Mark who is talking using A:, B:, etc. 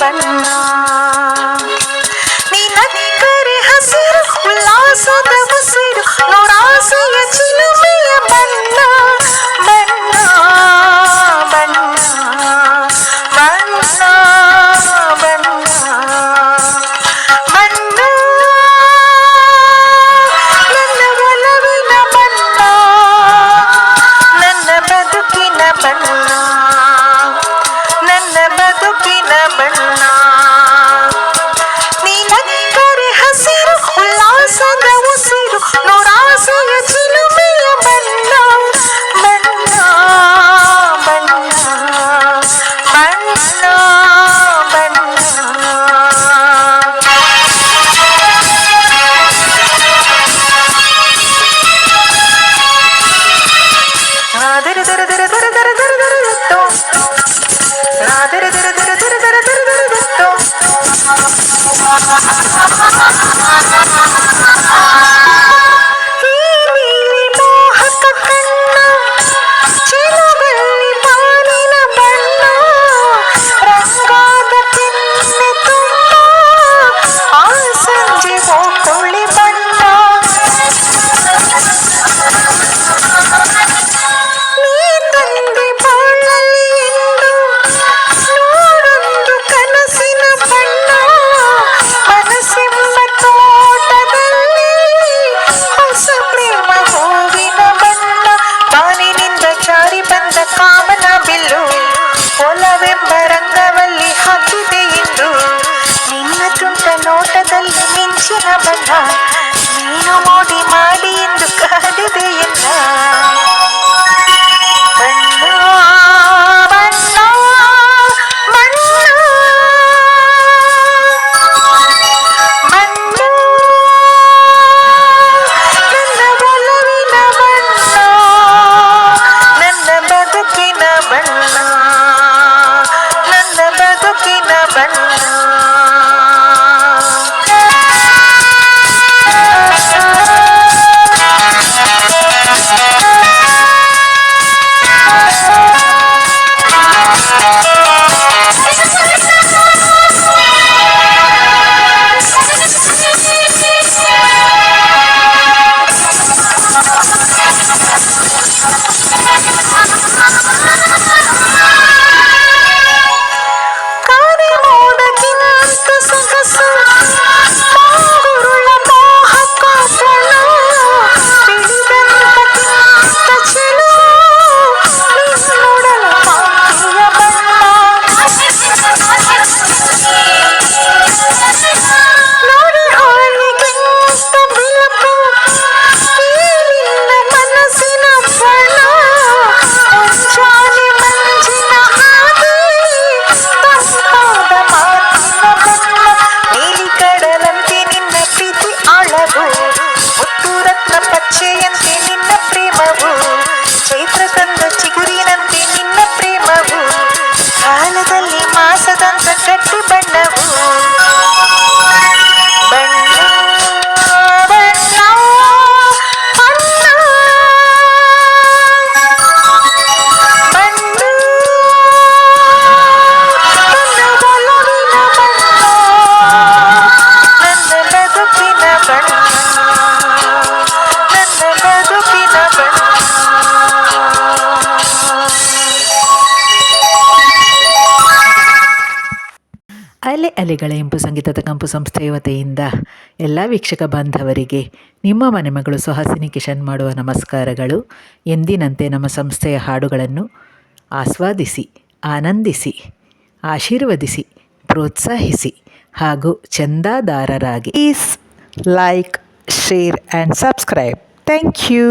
A: ಬಣ್ಣ ನೀನಕ್ಕರೆ ಹಸಿರು ಉಲ್ಲಾಸದ ಉಸಿರು ನೋಡಾಸೆಯ ಚಿಲುಮೆಯ ಬಣ್ಣ ಬಣ್ಣ ಬಣ್ಣ ಬಣ್ಣ ಬಣ್ಣ ಬಣ್ಣ ನನ್ನ ಒಲವಿನ ಬಣ್ಣ ನನ್ನ ಬದುಕಿನ ಬಣ್ಣ ನನ್ನ ಬದುಕಿನ ಬಣ್ಣ ನೀನಕ್ಕರೆ ಹಸಿರು ಉಲ್ಲಾಸದ ಉಸಿರು ನೋಡಾಸೆಯ ಚಿಲುಮೆಯ ಬಣ್ಣ ಬಣ್ಣ ಬಣ್ಣ ಬಣ್ಣ ಬಣ್ಣ ದರ ದರ ದರ ದರ ದರ ದರ ದರ ದತ್ತೋ ದರ ದರ ದರ ದರ ದರ ದರ ದರ ದತ್ತೋ ಈ ನೀಲಿ ಮೋಹಕ ಕಣ್ಣ ಚೆಲುವಲ್ಲಿ ಬಾನಿನ ಬಣ್ಣ ರಂಗಾದ ಕೆನ್ನೆ ತುಂಬ ಆ ಸಂಜೆ ಹೋಗುಳಿ ಬಣ್ಣ ನೀ ತಂದೆ ಬಾಳಲ್ಲಿ ಎಂದು ನೋಡೊಂದು ಕನಸಿನ ಬಣ್ಣ ಮನಸ್ಸೆಂಬ ತೋಟದಲ್ಲಿ ಹೊಸ ಪ್ರೇಮ ಹೂವಿನ ಬಣ್ಣ ಬಾನಿನಿಂದ ಜಾರಿ ಬಂದ ಕಾಮನ ಬಿಲ್ಲು ಒಲವೆಂಬ ರಂಗವಲ್ಲಿ ಹಾಕಿದೆ ಇಂದು ನಿನ್ನ ತುಂಟ ನೋಟದಲ್ಲಿ ಮಿಂಚಿನ ಬಣ್ಣ ನೀನು ಮೋಡಿ ಮಾಡಿ ಎಂದು ಕಾದಿದೆ ಎನ್ನ ಬಣ್ಣ ಬಣ್ಣ ಬಣ್ಣ ಬಣ್ಣ ನನ್ನ ಒಲವಿನ ಬಣ್ಣ ನನ್ನ ಬದುಕಿನ ಬಣ್ಣ ನನ್ನ ಬದುಕಿನ ಬಣ್ಣ ಕಾರೆ ಮೋಡಕ್ಕಿಂತ ಸೊಗಸು ಮಂಗುರುಳ ಮೋಹಕ ಕ್ಷಣ ತಿಳಿದಂತಕ್ಕಿಂತ ಚೆಲುವು ನಿನ್ನೊಡಲ ಕಾಂತಿಯ ಬಣ್ಣ ನೋಡಿ ಹಾಲಿಗಿಂತ ಬೆಳಕು ಈ ನಿನ್ನ ಮನಸ್ಸಿನ ಬಣ್ಣ ಮುಂಜಾನೆ ಮಂಜಿನ ಹಾದಿ ತಂಪಾದ ಮಾತಿನ ಬಣ್ಣ ನೀಲಿ ಕಡಲಂತೆ ನಿನ್ನ ಪ್ರೀತಿ ಆಳವು ಮುತ್ತು ರತ್ನ ಪಚ್ಚೆಯಂತೆ ನಿನ್ನ ಪ್ರೇಮವು ಚೈತ್ರ ತಂದ ಚಿಗುರಿನಂತೆ ನಿನ್ನ ಪ್ರೇಮವು ಕಾಲದಲ್ಲಿ ಮಾಸದಂತ ಗಟ್ಟಿ ಬಣ್ಣವು ಬಣ್ಣ ಬಣ್ಣ ಬಣ್ಣ ಬಣ್ಣ ನನ್ನ ಒಲವಿನ ಬಣ್ಣ ನನ್ನ ಬದುಕಿನ ಬಣ್ಣ ನನ್ನ ಬದುಕಿನ ಬಣ್ಣ
B: ಅಲೆ ಅಲೆಗಳ ಇಂಪು ಸಂಗೀತದ ಕಂಪು ಸಂಸ್ಥೆಯ ವತಿಯಿಂದ ಎಲ್ಲ ವೀಕ್ಷಕ ಬಾಂಧವರಿಗೆ ನಿಮ್ಮ ಮನೆಮಗಳು ಸುಹಾಸಿನಿ ಕಿಶನ್ ಮಾಡುವ ನಮಸ್ಕಾರಗಳು. ಎಂದಿನಂತೆ ನಮ್ಮ ಸಂಸ್ಥೆಯ ಹಾಡುಗಳನ್ನು ಆಸ್ವಾದಿಸಿ, ಆನಂದಿಸಿ, ಆಶೀರ್ವದಿಸಿ, ಪ್ರೋತ್ಸಾಹಿಸಿ ಹಾಗೂ ಚಂದಾದಾರರಾಗಿ please like, share and subscribe. Thank you.